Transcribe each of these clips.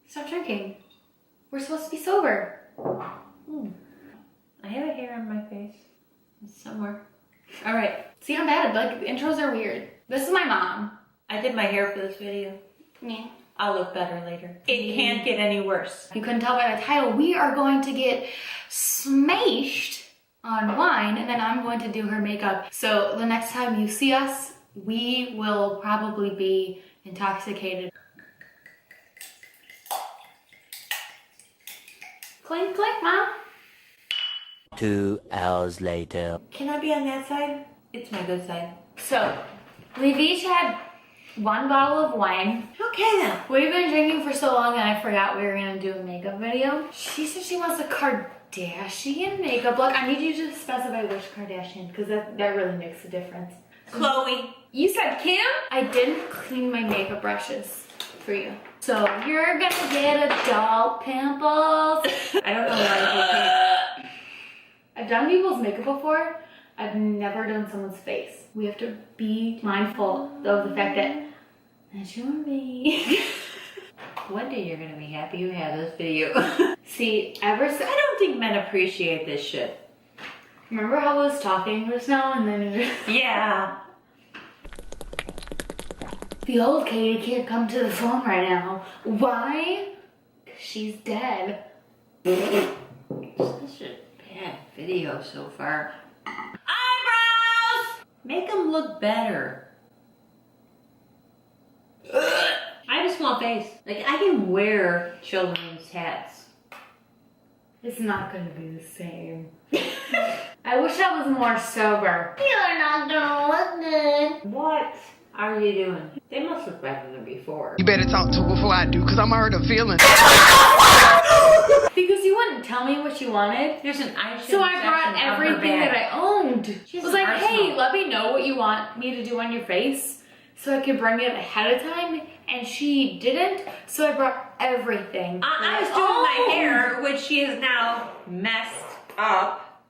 Stop drinking. We're supposed to be sober. I have a hair on my face. It's somewhere. All right. See how bad? Like, the intros are weird. This is my mom. I did my hair for this video. Yeah. I'll look better later. It can't get any worse. You couldn't tell by the title. We are going to get smashed on wine, and then I'm going to do her makeup. So the next time you see us, we will probably be intoxicated. Clink, clink, Mom. 2 hours later. Can I be on that side? It's my good side. So, we've each had one bottle of wine. Okay then. We've been drinking for so long that I forgot we were gonna do a makeup video. She said she wants a Kardashian makeup look. I need you to specify which Kardashian, because that really makes a difference. Chloe. You said Kim? I didn't clean my makeup brushes for you. So you're gonna get adult pimples. I don't know why I've done people's makeup before. I've never done someone's face. We have to be mindful of the fact that that's your me. One day you're gonna be happy you had this video. See, ever since, I don't think men appreciate this shit. remember how I was talking just now and then Yeah. the old Katie can't come to the phone right now. Why? 'Cause she's dead. Such a bad video so far. Eyebrows! Make them look better. I have a small face. Like, I can wear children's hats. It's not gonna be the same. I wish I was more sober. You're not gonna look good. What are you doing? They must look better than before. You better talk to her before I do, because I'm hurt her feelings. Because you wouldn't tell me what you wanted. There's an eyeshadow So I brought section of her everything bag. that I owned. She I has was an like, arsenal. hey, let me know what you want me to do on your face so I could bring it ahead of time. And she didn't, so I brought everything. I was doing my hair, which she is now messed up.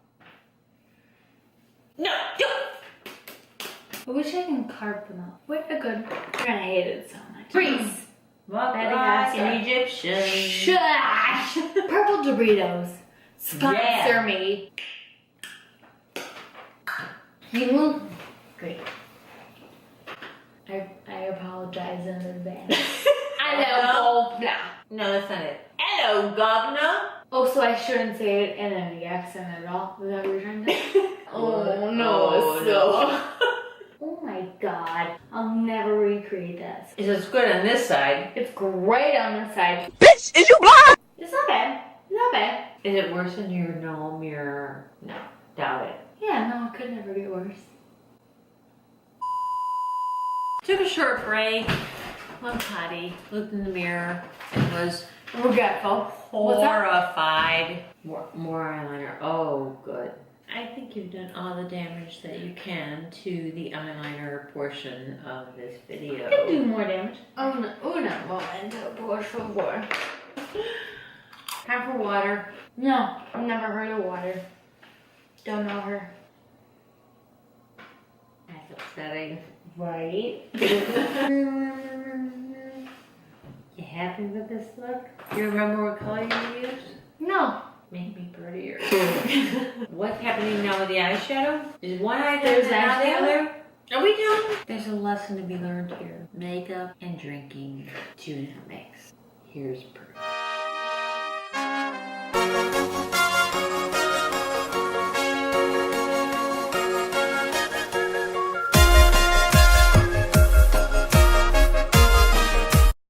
No, don't. I wish I can carve them out. What a good. You're gonna hate it so much. Freeze! Walk Betty like Oscar. an Egyptian. Shush! Purple Doritos. Sponsor Yeah. me. You move. Great. I apologize in advance. Hello, Governor. No, that's not it. Hello, governor. Oh, so I shouldn't say it in any accent at all? Is that what you're trying to say? Oh, no, Oh, so. Oh my god. I'll never recreate this. It's good on this side. It's great on this side. Bitch, is you blind? It's not bad. It's not bad. Is it worse than your normal mirror? No, doubt it. Yeah, no, it could never get worse. Took a short break. One potty. Looked in the mirror and was Regretful. What's that? horrified. More eyeliner. Oh, good. I think you've done all the damage that you can to the eyeliner portion of this video. I can do more damage. Una momento, por favor. Time for water. No, I've never heard of water. Don't know her. That's upsetting. Right? You happy with this look? You remember what color you used? No. Make me prettier. What's happening now with the eyeshadow? Is one eye done There's and not the eyeshadow? other? Are we done? There's a lesson to be learned here. Makeup and drinking do not mix. Here's proof.